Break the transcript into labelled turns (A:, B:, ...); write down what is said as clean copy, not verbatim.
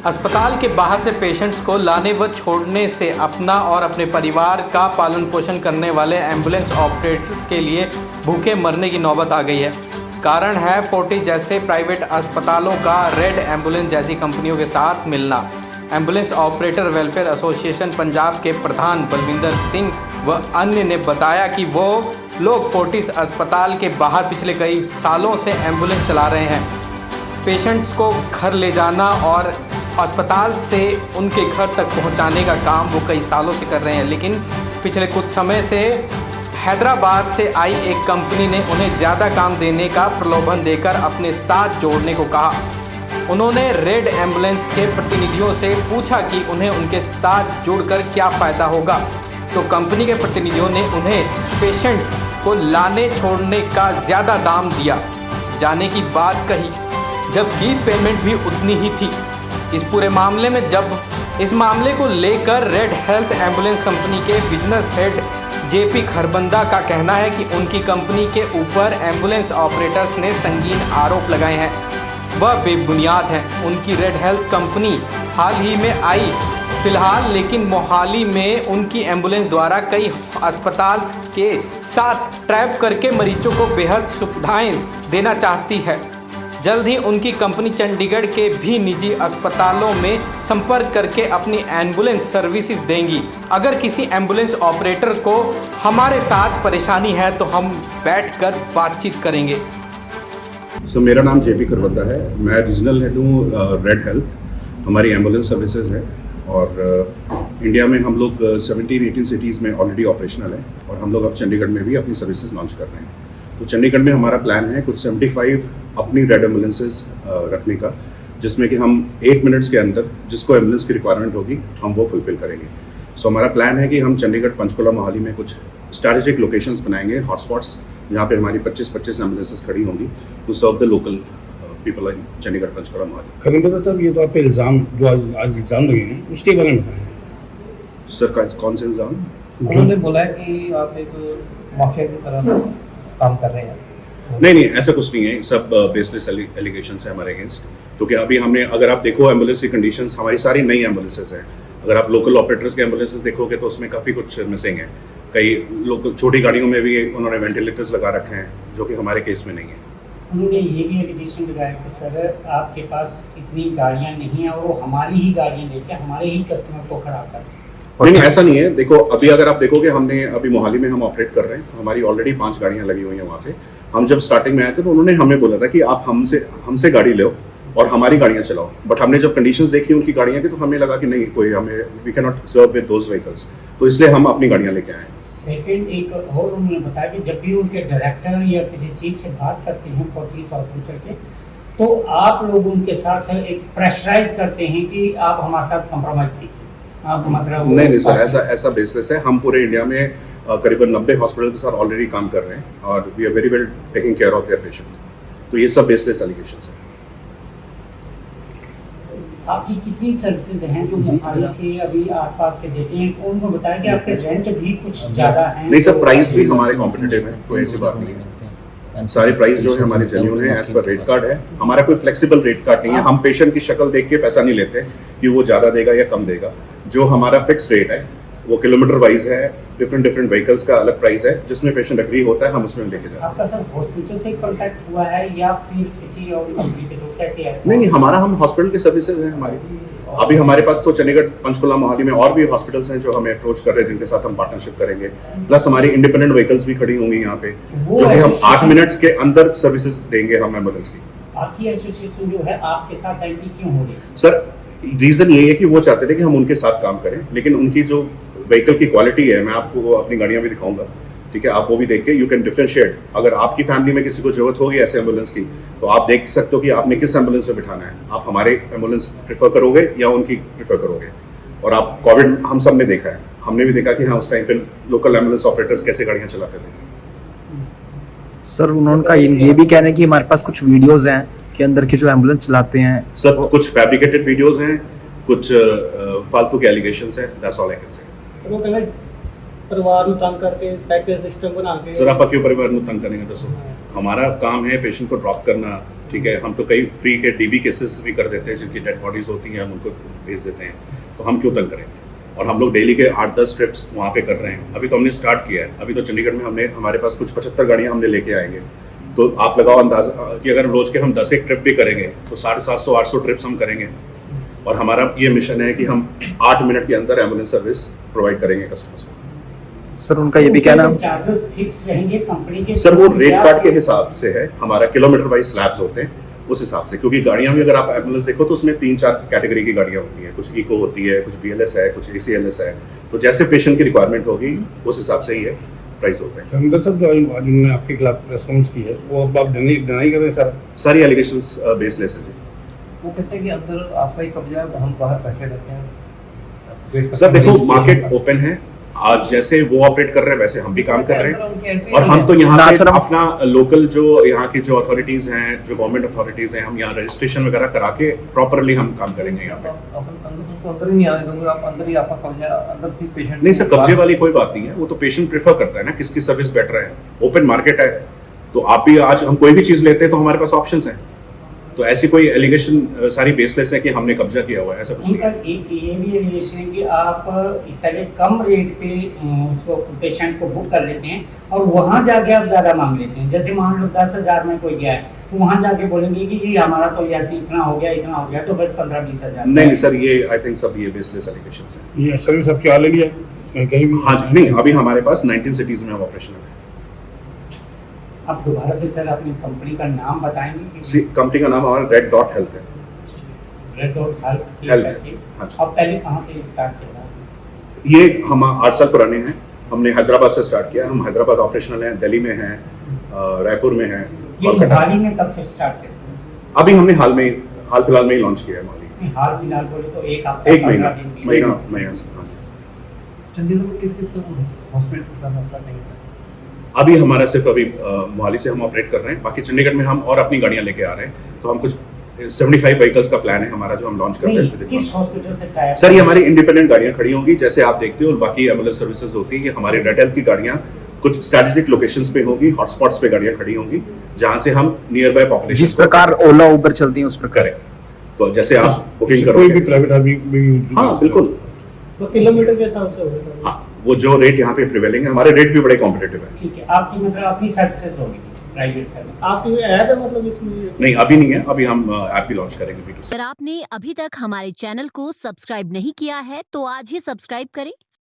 A: अस्पताल के बाहर से पेशेंट्स को लाने व छोड़ने से अपना और अपने परिवार का पालन पोषण करने वाले एम्बुलेंस ऑपरेटर्स के लिए भूखे मरने की नौबत आ गई है। कारण है फोर्टिस जैसे प्राइवेट अस्पतालों का रेड एम्बुलेंस जैसी कंपनियों के साथ मिलना। Ambulance operator welfare association Punjab के प्रधान बलविंदर सिंह व अन्य ने बताया कि वो लोग फोर्टिस अस्पताल के बाहर पिछले कई सालों से एम्बुलेंस चला रहे हैं। पेशेंट्स को घर ले जाना और अस्पताल से उनके घर तक पहुंचाने का काम वो कई सालों से कर रहे हैं, लेकिन पिछले कुछ समय से हैदराबाद से आई एक कंपनी ने उन्हें ज़्यादा काम देने का प्रलोभन देकर अपने साथ जोड़ने को कहा। उन्होंने रेड एम्बुलेंस के प्रतिनिधियों से पूछा कि उन्हें उनके साथ जुड़कर क्या फ़ायदा होगा, तो कंपनी के प्रतिनिधियों ने उन्हें पेशेंट्स को लाने छोड़ने का ज़्यादा दाम दिया जाने की बात कही, जबकि पेमेंट भी उतनी ही थी। इस पूरे मामले में इस मामले को लेकर रेड हेल्थ एम्बुलेंस कंपनी के बिजनेस हेड जेपी खरबंदा का कहना है कि उनकी कंपनी के ऊपर एम्बुलेंस ऑपरेटर्स ने संगीन आरोप लगाए हैं, वह बेबुनियाद हैं। उनकी रेड हेल्थ कंपनी हाल ही में आई फिलहाल, लेकिन मोहाली में उनकी एम्बुलेंस द्वारा कई अस्पताल के साथ ट्रैप करके मरीजों को बेहद सुविधाएं देना चाहती है। जल्द ही उनकी कंपनी चंडीगढ़ के भी निजी अस्पतालों में संपर्क करके अपनी एम्बुलेंस सर्विसेज देंगी। अगर किसी एम्बुलेंस ऑपरेटर को हमारे साथ परेशानी है तो हम बैठकर बातचीत करेंगे।
B: मेरा नाम जेपी खरबंदा है, मैं रीजनल हेड हूँ रेड हेल्थ। हमारी एम्बुलेंस सर्विसेज है और इंडिया में हम लोग 17-18 सिटीज़ में ऑलरेडी ऑपरेशनल है और हम लोग अब चंडीगढ़ में भी अपनी सर्विसेज लॉन्च कर रहे हैं। तो चंडीगढ़ में हमारा प्लान है कुछ 75 अपनी रेड एम्बुलेंसेज रखने का, जिसमें कि हम 8 मिनट्स के अंदर जिसको एम्बुलेंस की रिक्वायरमेंट होगी हम वो फुलफिल करेंगे। सो हमारा प्लान है कि हम चंडीगढ़, पंचकुला, मोहाली में कुछ स्ट्रैटेजिक लोकेशंस बनाएंगे, हॉटस्पॉट्स, जहाँ पे हमारी 25-25 एम्बुलेंसेज खड़ी होंगी to serve the local people in Chandigarh, Panchkula, Mohali.
C: Kharbanda साहब, ये तो आप पे इल्ज़ाम जो आज इल्ज़ाम लगे हैं उसके बारे में बताएं।
B: सर, कौन से इल्ज़ाम?
D: उन्होंने बोला है कि आप एक माफिया की तरह काम कर रहे हैं।
B: नहीं, ऐसा कुछ नहीं है, सब बेसलेस एलिगेशंस है हमारे अगेंस्ट। क्योंकि अभी हमने, अगर आप देखो एम्बुलेंस की कंडीशंस, हमारी सारी नई एम्बुलेंसेज हैं। अगर आप लोकल ऑपरेटर्स के एम्बुलेंसेज देखोगे तो उसमें काफ़ी कुछ मिसिंग है। कई लोकल छोटी गाड़ियों में भी उन्होंने वेंटिलेटर्स लगा रखे हैं, जो कि हमारे केस में नहीं है।
E: उन्होंने ये भी एलिगेशन लगाया कि सर आपके पास इतनी गाड़ियाँ नहीं हैं और वो हमारी ही गाड़ियाँ लेके हमारे ही कस्टमर को खराब कर रहे हैं।
B: नहीं, ऐसा नहीं है। देखो, अभी अगर आप देखोगे, हमने अभी मोहाली में हम ऑपरेट कर रहे हैं, तो हमारी ऑलरेडी 5 गाड़ियाँ लगी हुई हैं वहाँ पे। हम जब स्टार्टिंग में आए थे तो उन्होंने हमें बोला था कि आप हमसे गाड़ी लो और हमारी गाड़ियाँ चलाओ, बट हमने जब कंडीशंस देखी उनकी गाड़ियाँ की तो हमें लगा कि नहीं, कोई हमें we can not serve with those vehicles, तो इसलिए हम अपनी गाड़ियाँ लेके आए।
E: सेकंड, एक और उन्होंने बताया कि जब भी उनके डायरेक्टर या किसी चीफ से बात करते हैं फोर्टिस हॉस्पिटल के, तो आप लोग उनके साथ एक प्रेशराइज करते हैं कि आप हमारे साथ कंप्रोमाइज कीजिए। आप मतलब
B: नहीं सर, ऐसा बेसलेस है। हम पूरे इंडिया में करीबन 90 हॉस्पिटल के साथ ऑलरेडी काम कर रहे हैं और we are very well taking care of their patient. तो ये सब बेसलेस एलिगेशंस हैं।
E: आपकी कितनी सर्विसेज हैं जो मोहाली से अभी आसपास के देते हैं? उनको बताया कि आपके रेंट भी कुछ ज़्यादा हैं।
B: नहीं सर, प्राइस भी हमारे कॉम्पिटिटिव है, कोई ऐसी बात नहीं है। सारे प्राइस जो है हमारे जेन्युइन है, एज पर रेट कार्ड है। हमारा कोई फ्लेक्सिबल रेट कार्ड नहीं है। हम पेशेंट की शक्ल देख के पैसा नहीं लेते कि वो ज़्यादा देगा या कम देगा। जो हमारा फिक्स रेट है वो किलोमीटर वाइज है, डिफरेंट व्हीकल्स का अलग प्राइस है, जिसमें पेशेंट एग्री होता है हम उसमें लेके जाते हैं।
E: आपका सर हॉस्पिटल से कांटेक्ट हुआ है या फिर किसी और कंपनी के थ्रू, कैसे है?
B: नहीं, हम हॉस्पिटल की सर्विसेज हैं हमारी। अभी हमारे पास तो चंडीगढ़, पंचकुला, मोहाली में और भी हॉस्पिटल्स हैं जो हमें अप्रोच कर रहे हैं, जिनके साथ हम पार्टनरशिप करेंगे। प्लस हमारी इंडिपेंडेंट व्हीकल्स भी खड़ी होंगी यहाँ पे, जो कि हम 8 मिनट्स के अंदर सर्विसेज देंगे हम एम्बुलेंस की।
E: आपकी एसोसिएशन जो है आपके साथ एंट्री क्यों हो रही है?
B: सर, रीजन ये है कि वो चाहते थे कि हम उनके साथ काम करें, लेकिन उनकी जो व्हीकल की क्वालिटी है, मैं आपको अपनी गाड़ियाँ भी दिखाऊंगा, ठीक है? आप वो भी देख के यू कैन डिफरेंशिएट। अगर आपकी फैमिली में किसी को जरूरत होगी ऐसे एम्बुलेंस की, तो आप देख सकते हो कि आपने किस एम्बुलेंस में बिठाना है। आप हमारे एम्बुलेंस प्रेफर करोगे या उनकी प्रेफर करोगे। और आप कोविड हम सब ने देखा है, हमने भी देखा कि हाँ, उस टाइम पे लोकल एम्बुलेंस ऑपरेटर्स कैसे गाड़ियाँ चलाते थे।
F: सर, उनका ये भी कहना है कि हमारे पास कुछ वीडियोज हैं के अंदर के जो एम्बुलेंस चलाते हैं।
B: सर, कुछ फैब्रिकेटेड वीडियोस हैं, कुछ फालतू के एलिगेशंस हैं, that's all I can say.
D: वो कहना परिवार ਨੂੰ ਤੰਗ करके पैकेज सिस्टम बना के।
B: सर, आप क्यों परिवार ਨੂੰ तंग करेंगे? दसो, हमारा काम है पेशेंट को ड्रॉप करना, ठीक है, हम तो कई फ्री के डीबी केसेस भी कर देते हैं, जिनकी डेड बॉडीज होती हैं हम उनको भेज देते हैं, तो हम क्यों तंग करेंगे। और हम लोग डेली के 8-10 ट्रिप्स वहाँ पे कर रहे हैं। अभी तो हमने स्टार्ट किया है, अभी तो चंडीगढ़ में हमारे पास कुछ 75 गाड़ियाँ हमने लेके आएंगे। तो आप लगाओ अंदाजा कि अगर रोज के हम 10 एक ट्रिप भी करेंगे तो 750-800 ट्रिप्स हम करेंगे। और हमारा ये मिशन है कि हम 8 मिनट के अंदर एम्बुलेंस सर्विस प्रोवाइड करेंगे कस्टमर्स को।
F: सर उनका ये भी कहना,
E: चार्जेस फिक्स रहेंगे कंपनी के?
B: सर वो रेट कार्ड के हिसाब से है, हमारा किलोमीटर वाइज स्लैब्स होते हैं उस हिसाब से, क्योंकि गाड़ियां भी अगर आप एम्बुलेंस देखो तो उसमें 3-4 कैटेगरी की गाड़ियां होती हैं, कुछ इको होती है, कुछ BLS है, कुछ ACLS है, तो जैसे पेशेंट की रिक्वायरमेंट होगी उस हिसाब से ही है प्राइस होता है।
C: चंद्र सर, जो आज उन्होंने आपके खिलाफ रेस्पॉन्स की है वो अब आप डिनाई कर रहे हैं सर?
B: सारी एलिगेशंस बेसलेस है।
D: वो कहते हैं कि अंदर आपका ही कब्जा है, हम बाहर बैठे रहते हैं।
B: सर देखो, मार्केट ओपन है, आज जैसे वो ऑपरेट कर रहे हैं वैसे हम भी काम कर रहे हैं। और हम तो यहाँ
F: ना
B: पे
F: सर, हम-
B: अपना लोकल जो यहाँ की जो अथॉरिटीज हैं, जो गवर्नमेंट अथॉरिटीज हैं, हम यहाँ रजिस्ट्रेशन वगैरह करा के प्रॉपरली हम काम करेंगे यहाँ पे।
D: अंदर ही नहीं आने दूंगे, आप अंदर ही आपका कब्जा, अंदर से पेशेंट
B: नहीं सर, कब्जे वाली कोई बात नहीं है, वो तो पेशेंट प्रेफर करता है ना किसकी सर्विस बेटर है। ओपन मार्केट है, तो आप भी आज हम कोई भी चीज लेते हैं तो हमारे पास ऑप्शंस हैं। तो ऐसी कोई एलिगेशन सारी बेसलेस है कि हमने कब्जा किया हुआ है, ऐसा कुछ नहीं
E: उनका
B: है।
E: एक ये भी एलिगेशन है कि आप इतने कम रेट पे उसको पेशेंट को बुक कर लेते हैं और वहाँ जाके आप ज़्यादा मांग लेते हैं। जैसे मान लो 10,000 में कोई गया है तो वहाँ जाके बोलेंगे कि जी हमारा तो ऐसे इतना हो गया तो बस 15-20 हज़ार।
B: नहीं सर, ये आई थिंक सब ये बेसलेस एलिगेशंस हैं।
C: ये सर्विस आपकी ऑलरेडी है इसमें कहीं भी?
B: हाँ जी, नहीं अभी हमारे पास 19 सिटीज में हम ऑपरेशनल है।
E: आप दोबारा से सर अपनी कंपनी का नाम बताएंगे?
B: कंपनी का नाम हमारा रेड डॉट हेल्थ है।
E: Red dot health.
B: हाँ जी।
E: अब पहले कहाँ से स्टार्ट किया?
B: ये हम 8 साल पुराने हैं, हमने हैदराबाद से स्टार्ट किया। हम हैदराबाद ऑपरेशनल हैं, दिल्ली में हैं, रायपुर में हैं,
E: ये
B: कोलकाता।
E: मोहाली में कब से स्टार्ट किया?
B: अभी हमने हाल फिलहाल में ही लॉन्च किया है मोहाली।
E: नहीं, हाल फिलहाल बोले तो एक हफ्ता,
B: एक महीना
E: 15 दिन भी।
B: महीना से, हाँ जी।
D: चंडीगढ़ में किस हॉस्पिटल के साथ आपका नहीं है?
B: अभी हमारा सिर्फ अभी मोहाली से हम ऑपरेट कर रहे हैं, बाकी चंडीगढ़ में हम और अपनी गाड़ियां लेके आ रहे हैं। तो हम कुछ 75 व्हीकल्स का प्लान है हमारा जो हम लॉन्च कर रहे
E: नहीं, किस
B: हैं।
E: हॉस्पिटल से टाई अप?
B: सर ये हमारी इंडिपेंडेंट गाड़ियां खड़ी होंगी जैसे आप देखते हो, और बाकी एम्बुलेंस सर्विसेज होती है कि हमारी रेड हेल्थ की गाड़ियां कुछ स्ट्रेटेजिक लोकेशंस पे होंगी, हॉटस्पॉट्स पे गाड़ियां खड़ी होंगी जहां से हम नियर बाय पॉपुलेशन
F: जिस प्रकार ओला उबर चलती है उस प्रकार।
B: करें। तो जैसे आप बुकिंग
C: कोई भी
B: करोगे,
C: प्राइवेट आदमी भी?
B: हाँ बिल्कुल,
G: वो किलोमीटर के हिसाब से होगा सर?
B: हाँ वो जो रेट यहाँ पे प्रिवेलिंग है, हमारे रेट भी बड़े कॉम्पिटेटिव है।
E: ठीक है, आपकी मतलब अपनी सर्विसेज होगी, प्राइवेट सर्विस?
G: आपकी कोई ऐप है मतलब इसमें?
B: नहीं अभी नहीं है, अभी हम ऐप भी लॉन्च करेंगे B2C।
H: अगर आपने अभी तक हमारे चैनल को सब्सक्राइब नहीं किया है तो आज ही सब्सक्राइब करें